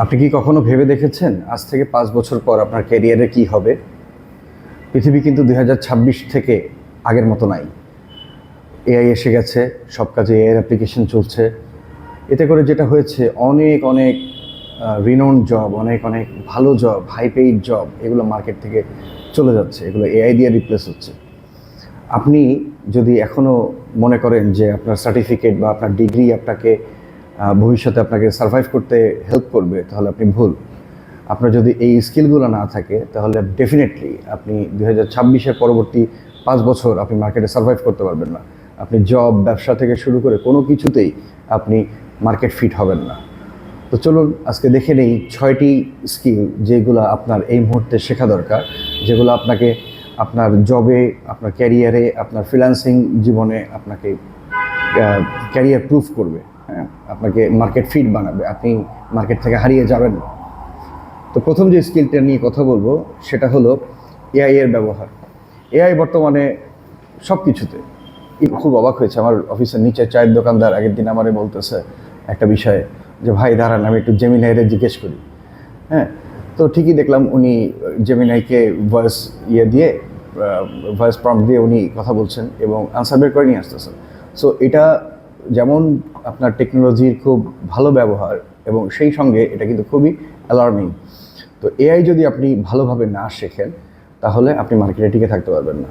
আপনি কি কখনো ভেবে দেখেছেন আজ থেকে 5 বছর পর আপনার ক্যারিয়ারে কি হবে? পৃথিবী কিন্তু 2026 থেকে আগের মতো নাই। এআই এসে গেছে, সব কাজে এআইয়ের অ্যাপ্লিকেশন চলছে। এতে করে যেটা হয়েছে, অনেক অনেক রিনোন জব, অনেক অনেক ভালো জব, হাই পেইড জব, এগুলো মার্কেট থেকে চলে যাচ্ছে, এগুলো এআই দিয়ে রিপ্লেস হচ্ছে। আপনি যদি এখনও মনে করেন যে আপনার সার্টিফিকেট বা আপনার ডিগ্রি আপনাকে ভবিষ্যতে আপনাকে সার্ভাইভ করতে হেল্প করবে, তাহলে আপনি ভুল। আপনার যদি এই স্কিলগুলো না থাকে, তাহলে ডেফিনেটলি আপনি 2026-এর পরবর্তী 5 বছর আপনি মার্কেটে সার্ভাইভ করতে পারবেন না। আপনি জব, ব্যবসা থেকে শুরু করে কোনো কিছুতেই আপনি মার্কেট ফিট হবেন না। তো চলুন আজকে দেখে নেই 6টি স্কিল যেগুলো আপনার এই মুহূর্তে শেখা দরকার, যেগুলো আপনাকে আপনার জবে, আপনার ক্যারিয়ারে, আপনার ফ্রিল্যান্সিং জীবনে আপনাকে ক্যারিয়ার প্রুফ করবে। হ্যাঁ, আপনাকে মার্কেট ফিট বানাবে, আপনি মার্কেট থেকে হারিয়ে যাবেন না। তো প্রথম যে স্কিলটা নিয়ে কথা বলবো সেটা হলো এআই এর ব্যবহার। এআই বর্তমানে সব কিছুতে। খুব অবাক হয়েছে, আমার অফিসের নিচে চায়ের দোকানদার আগের দিন আমারে বলতেছে একটা বিষয়ে যে, ভাই দাঁড়ান আমি একটু জেমিনাইরে জিজ্ঞেস করি। হ্যাঁ, তো ঠিকই দেখলাম উনি জেমিনাইকে ভয়েস দিয়ে ভয়েস প্রম্পট দিয়ে উনি কথা বলছেন এবং আনসার বের করে নিয়ে আসতেছেন। সো এটা যেমন আপনার টেকনোলজির খুব ভালো ব্যবহার, এবং সেই সঙ্গে এটা কিন্তু খুবই অ্যালার্মিং। তো এআই যদি আপনি ভালোভাবে না শেখেন, তাহলে আপনি মার্কেটে টিকে থাকতে পারবেন না।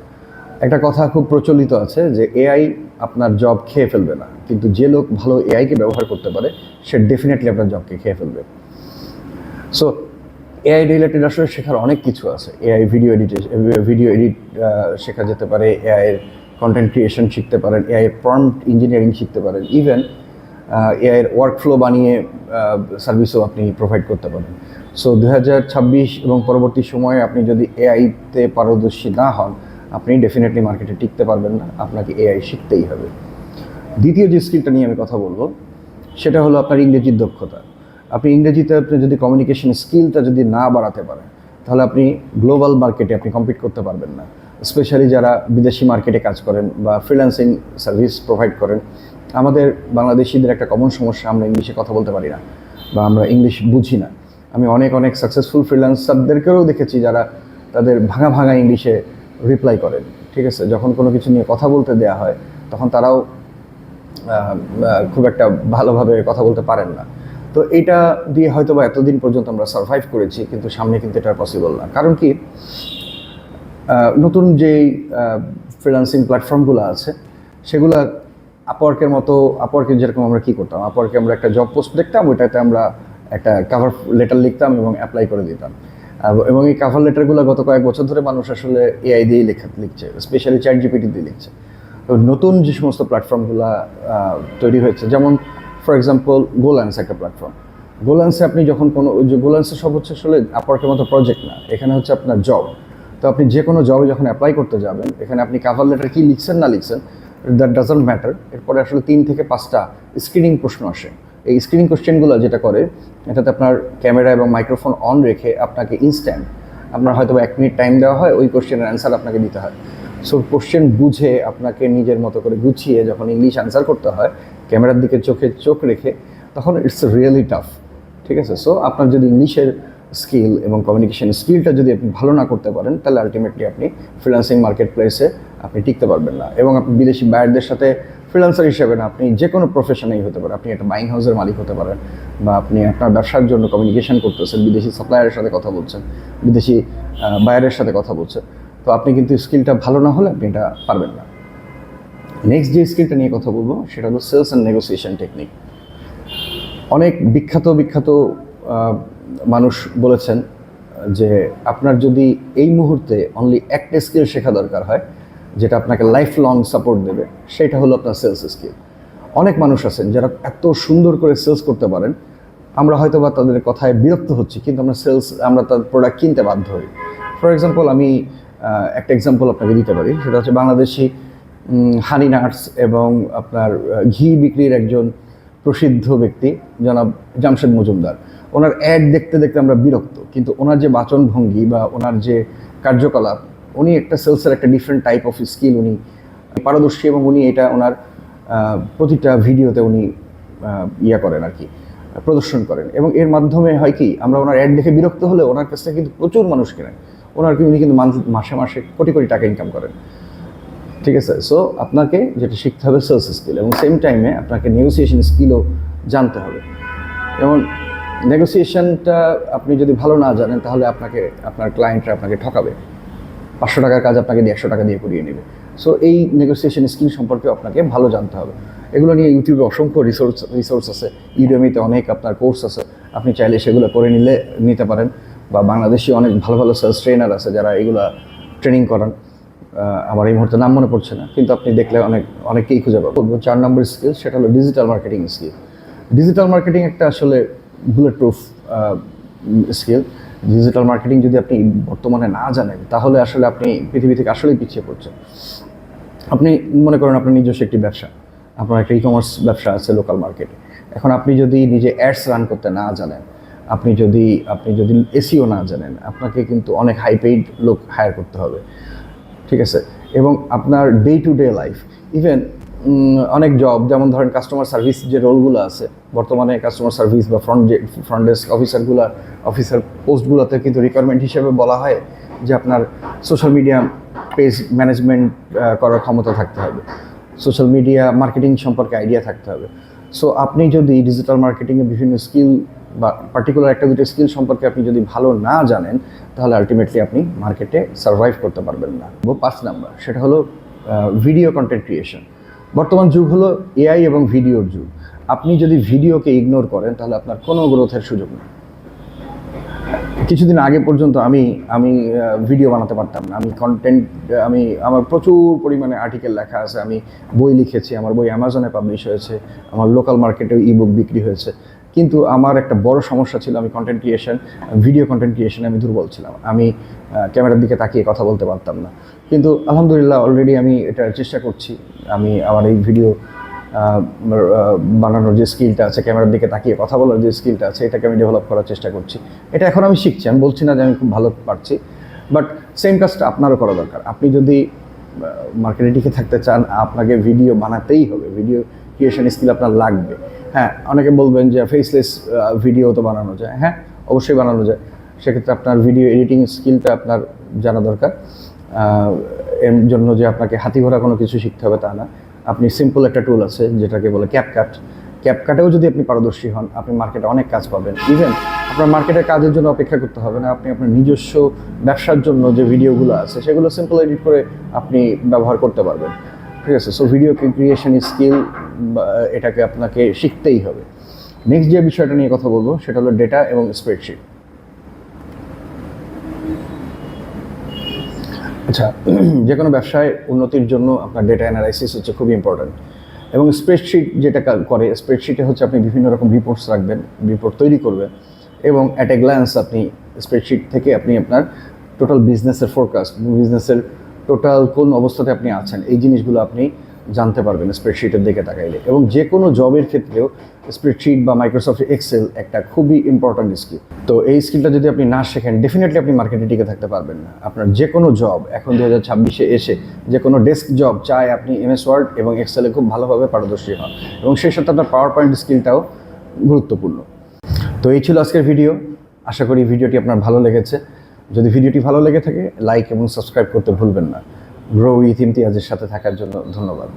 একটা কথা খুব প্রচলিত আছে যে এআই আপনার জব খেয়ে ফেলবে না, কিন্তু যে লোক ভালো এআইকে ব্যবহার করতে পারে সে ডেফিনেটলি আপনার জবকে খেয়ে ফেলবে। সো এআই রিলেটেড আসলে শেখার অনেক কিছু আছে। এআই ভিডিও এডিট শেখা যেতে পারে, এআইয়ের কন্টেন্ট ক্রিয়েশন শিখতে পারেন, এআইয়ের প্রম্পট ইঞ্জিনিয়ারিং শিখতে পারেন, ইভেন এআইয়ের ওয়ার্কফ্লো বানিয়ে সার্ভিসও আপনি প্রোভাইড করতে পারেন। সো 2026 এবং পরবর্তী সময়ে আপনি যদি এআইতে পারদর্শী না হন, আপনি ডেফিনেটলি মার্কেটে টিকতে পারবেন না, আপনাকে এআই শিখতেই হবে। দ্বিতীয় যে স্কিলটা নিয়ে আমি কথা বলবো সেটা হলো আপনার ইংরেজির দক্ষতা। আপনি ইংরেজিতে আপনি যদি কমিউনিকেশন স্কিলটা যদি না বাড়াতে পারেন, তাহলে আপনি গ্লোবাল মার্কেটে আপনি কম্পিট করতে পারবেন না। স্পেশালি যারা বিদেশি মার্কেটে কাজ করেন বা ফ্রিল্যান্সিং সার্ভিস প্রোভাইড করেন, আমাদের বাংলাদেশিদের একটা কমন সমস্যা, আমরা ইংলিশে কথা বলতে পারি না বা আমরা ইংলিশ বুঝি না। আমি অনেক অনেক সাকসেসফুল ফ্রিল্যান্সারদেরকেও দেখেছি যারা তাদের ভাঙা ভাঙা ইংলিশে রিপ্লাই করেন। ঠিক আছে, যখন কোনো কিছু নিয়ে কথা বলতে দেওয়া হয়, তখন তারাও খুব একটা ভালোভাবে কথা বলতে পারেন না। তো এইটা দিয়ে হয়তো বা এতদিন পর্যন্ত আমরা সার্ভাইভ করেছি, কিন্তু সামনে কিন্তু এটা পসিবল না। কারণ কি, নতুন যেই ফ্রিল্যান্সিং প্ল্যাটফর্মগুলো আছে সেগুলো আপওয়ার্কের মতো, আপওয়ার্কে যেরকম আমরা কী করতাম, আপওয়ার্কে আমরা একটা জব পোস্ট দেখতাম, ওইটাতে আমরা একটা কাভার লেটার লিখতাম এবং অ্যাপ্লাই করে দিতাম। এবং এই কাভার লেটারগুলো গত কয়েক বছর ধরে মানুষ আসলে এআই দিয়েই লিখছে, স্পেশালি চ্যাট জিপিটি দিয়ে লিখছে। তো নতুন যে সমস্ত প্ল্যাটফর্মগুলো তৈরি হয়েছে, যেমন ফর এক্সাম্পল গোল্যান্স একটা প্ল্যাটফর্ম। গোল্যান্সে আপনি যখন কোনো, গোল্যান্সের সব হচ্ছে আসলে আপওয়ার্কের মতো প্রজেক্ট না, এখানে হচ্ছে আপনার জব। তো আপনি যে কোনো জবে যখন অ্যাপ্লাই করতে যাবেন, এখানে আপনি কাভার লেটার কী লিখছেন না লিখছেন, দ্যাট ডাজন্ট ম্যাটার। এরপরে আসলে 3 থেকে 5টা স্ক্রিনিং প্রশ্ন আসে। এই স্ক্রিনিং কোশ্চেনগুলো যেটা করে, এটাতে আপনার ক্যামেরা এবং মাইক্রোফোন অন রেখে আপনাকে ইনস্ট্যান্ট, আপনার হয়তো 1 মিনিট টাইম দেওয়া হয়, ওই কোশ্চেনের অ্যান্সার আপনাকে দিতে হয়। সো কোশ্চেন বুঝে আপনাকে নিজের মতো করে গুছিয়ে যখন ইংলিশ অ্যান্সার করতে হয়, ক্যামেরার দিকে চোখ রেখে, তখন ইটস রিয়েলি টাফ। ঠিক আছে, সো আপনার যদি ইংলিশের স্কিল এবং কমিউনিকেশন স্কিলটা যদি আপনি ভালো না করতে পারেন, তাহলে আলটিমেটলি আপনি ফ্রিল্যান্সিং মার্কেট প্লেসে আপনি টিকতে পারবেন না। এবং আপনি বিদেশি বায়ারদের সাথে ফ্রিল্যান্সার হিসেবে না, আপনি যে কোনো প্রফেশনেই হতে পারে, আপনি একটা বাইং হাউসের মালিক হতে পারেন, বা আপনি আপনার ব্যবসার জন্য কমিউনিকেশন করতেছেন, বিদেশি সাপ্লায়ারের সাথে কথা বলছেন, বিদেশি বায়ারের সাথে কথা বলছেন, তো আপনি কিন্তু স্কিলটা ভালো না হলে আপনি এটা পারবেন না। নেক্সট যে স্কিলটা নিয়ে কথা বলবো সেটা হলো সেলস অ্যান্ড নেগোসিয়েশন টেকনিক। অনেক বিখ্যাত মানুষ বলেছেন যে আপনার যদি এই মুহূর্তে অনলি একটা স্কিল শেখা দরকার হয়, যেটা আপনাকে লাইফ লং সাপোর্ট দেবে, সেটা হলো আপনার সেলস স্কিল। অনেক মানুষ আছেন যারা এত সুন্দর করে সেলস করতে পারেন, আমরা হয়তো বা তাদের কথায় বিরক্ত হচ্ছি, কিন্তু আমরা তার প্রোডাক্ট কিনতে বাধ্য হই। ফর এক্সাম্পল, আমি একটা এক্সাম্পল আপনাকে দিতে পারি, সেটা হচ্ছে বাংলাদেশি হানি নাটস এবং আপনার ঘি বিক্রির একজন প্রসিদ্ধ ব্যক্তি জনাব জামশেদ মজুমদার। ওনার অ্যাড দেখতে দেখতে আমরা বিরক্ত, কিন্তু ওনার যে বাচনভঙ্গি বা ওনার যে কার্যকলাপ, উনি একটা সেলসের একটা ডিফারেন্ট টাইপ অফ স্কিল উনি পারদর্শী, এবং উনি এটা ওনার প্রতিটা ভিডিওতে উনি করেন আর কি, প্রদর্শন করেন, এবং এর মাধ্যমে হয় কি, আমরা ওনার অ্যাড দেখে বিরক্ত হলে ওনার কাছ থেকে কিন্তু প্রচুর মানুষ কেনেন, উনি কিন্তু মাসে মাসে কোটি কোটি টাকা ইনকাম করেন। ঠিক আছে, সো আপনাকে যেটা শিখতে হবে সেলস স্কিল, এবং সেম টাইমে আপনাকে নেগোসিয়েশন স্কিলও জানতে হবে। যেমন নেগোসিয়েশনটা আপনি যদি ভালো না জানেন তাহলে আপনার ক্লায়েন্টরা আপনাকে ঠকাবে, 500 টাকার কাজ আপনাকে 150 টাকা দিয়ে করিয়ে নেবে। সো এই নেগোসিয়েশন স্কিল সম্পর্কে আপনাকে ভালো জানতে হবে। এগুলো নিয়ে ইউটিউবে অসংখ্য রিসোর্স আছে, ইউডেমিতে অনেক আপনার কোর্স আছে, আপনি চাইলে সেগুলো করে নিতে পারেন, বা বাংলাদেশি অনেক ভালো ভালো সেলস ট্রেনার আছে যারা এগুলো ট্রেনিং করান। আমার এই মুহূর্তে নাম মনে পড়ছে না, কিন্তু আপনি দেখলে অনেককেই খুঁজে পাবেন। 4 নম্বর স্কিল, সেটা হলো digital marketing skill. Digital marketing একটা আসলে bullet proof skill. Digital marketing যদি আপনি বর্তমানে না জানেন তাহলে আসলে আপনি পৃথিবী থেকে আসলেই পিছিয়ে পড়ছেন। আপনি মনে করেন আপনার নিজস্ব একটি ব্যবসা, আপনার একটা ই-কমার্স ব্যবসা আছে লোকাল মার্কেটে। এখন আপনি যদি নিজে অ্যাডস রান করতে না জানেন, আপনি যদি এসইও না জানেন, আপনাকে কিন্তু অনেক হাই পেইড লোক হায়ার করতে হবে। ঠিক আছে, এবং আপনার day to day life, even অনেক জব, যেমন ধরেন কাস্টমার সার্ভিস যে রোলগুলো আছে বর্তমানে, কাস্টমার সার্ভিস বা ফ্রন্ট ডেস্ক অফিসার পোস্টগুলোতে কিন্তু রিকোয়ারমেন্ট হিসেবে বলা হয় যে আপনার সোশ্যাল মিডিয়া পেজ ম্যানেজমেন্ট করার ক্ষমতা থাকতে হবে, সোশ্যাল মিডিয়া মার্কেটিং সম্পর্কে আইডিয়া থাকতে হবে। সো আপনি যদি ডিজিটাল মার্কেটিংয়ের বিভিন্ন স্কিল বা পার্টিকুলার একটা দুটো স্কিল সম্পর্কে আপনি যদি ভালো না জানেন তাহলে আলটিমেটলি আপনি মার্কেটে সার্ভাইভ করতে পারবেন না। 5 নাম্বার, সেটা হলো ভিডিও কন্টেন্ট ক্রিয়েশন। বর্তমান যুগ হলো এআই এবং ভিডিওর যুগ। আপনি যদি ভিডিওকে ইগনোর করেন তাহলে আপনার কোনো গ্রোথের সুযোগ নেই। কিছুদিন আগে পর্যন্ত আমি ভিডিও বানাতে পারতাম না, আমার প্রচুর পরিমাণে আর্টিকেল লেখা আছে, আমি বই লিখেছি, আমার বই অ্যামাজনে পাবলিশ হয়েছে, আমার লোকাল মার্কেটেও ইবুক বিক্রি হয়েছে, কিন্তু আমার একটা বড় সমস্যা ছিল, আমি ভিডিও কন্টেন্ট ক্রিয়েশনে আমি দুর্বল ছিলাম। আমি ক্যামেরার দিকে তাকিয়ে কথা বলতে পারতাম না, কিন্তু আলহামদুলিল্লাহ অলরেডি আমি এটা চেষ্টা করছি। আমি আমার এই ভিডিও বানানোর যে স্কিলটা আছে, ক্যামেরার দিকে তাকিয়ে কথা বলার যে স্কিলটা আছে, এটাকে আমি ডেভেলপ করার চেষ্টা করছি। এটা এখন আমি শিখছি, আমি বলছি না যে আমি খুব ভালো পারছি, বাট সেম কাজটা আপনারও করা দরকার। আপনি যদি মার্কেটে টিকে থাকতে চান, আপনাকে ভিডিও বানাতেই হবে, ভিডিও ক্রিয়েশন স্কিল আপনার লাগবে। হ্যাঁ, অনেকে বলবেন যে ফেসলেস ভিডিও তো বানানো যায়, হ্যাঁ অবশ্যই বানানো যায়। সেক্ষেত্রে আপনার ভিডিও এডিটিং স্কিলটা আপনার জানা দরকার। এর জন্য যে আপনাকে হাতি ঘোড়া কোনো কিছু শিখতে হবে তা না, আপনি সিম্পল একটা টুল আছে যেটাকে বলে ক্যাপকাটেও যদি আপনি পারদর্শী হন, আপনি মার্কেটে অনেক কাজ পাবেন। ইভেন আপনার মার্কেটের কাজের জন্য অপেক্ষা করতে হবে না, আপনি আপনার নিজস্ব ব্যবসার জন্য যে ভিডিওগুলো আছে সেগুলো সিম্পল এডিট করে আপনি ব্যবহার করতে পারবেন। ঠিক আছে, সো ভিডিও ক্রিয়েশন স্কিল এটাকে আপনাকে শিখতেই হবে। নেক্সট যে বিষয়টা নিয়ে কথা বলবো সেটা হলো ডেটা এবং স্প্রেডশিট। আচ্ছা, যে কোনো ব্যবসায় উন্নতির জন্য আপনার ডেটা অ্যানালাইসিস হচ্ছে খুবই ইম্পর্ট্যান্ট, এবং স্প্রেডশিট যেটা করে, স্প্রেডশিটে হচ্ছে আপনি বিভিন্ন রকম রিপোর্টস রাখবেন, রিপোর্ট তৈরি করবেন, এবং অ্যাট এ গ্ল্যান্স আপনি স্প্রেডশিট থেকে আপনি আপনার টোটাল বিজনেসের ফোরকাস্ট, বিজনেসের টোটাল কোন অবস্থাতে আপনি আছেন, এই জিনিসগুলো আপনি জানতে পারবেন স্প্রেডশিটের দিকে তাকাইলে। এবং যে কোনো জবের ক্ষেত্রেও স্প্রেডশিট বা মাইক্রোসফট এক্সেল একটা খুবই ইম্পর্ট্যান্ট স্কিল। তো এই স্কিলটা যদি আপনি না শেখেন, ডেফিনেটলি আপনি মার্কেটে টিকে থাকতে পারবেন না। আপনার যে কোনো জব এখন 2026-এ এসে যে কোনো ডেস্ক জব চায় আপনি এমএস ওয়ার্ড এবং এক্সেলে খুব ভালোভাবে পারদর্শী হন, এবং সেই সাথে আপনার পাওয়ার পয়েন্ট স্কিলটাও গুরুত্বপূর্ণ। তো এই ছিল আজকের ভিডিও। আশা করি ভিডিওটি আপনার ভালো লেগেছে। যদি ভিডিওটি ভালো লেগে থাকে, লাইক এবং সাবস্ক্রাইব করতে ভুলবেন না। গ্রো উইথ ইমতিয়াজের সাথে থাকার জন্য ধন্যবাদ।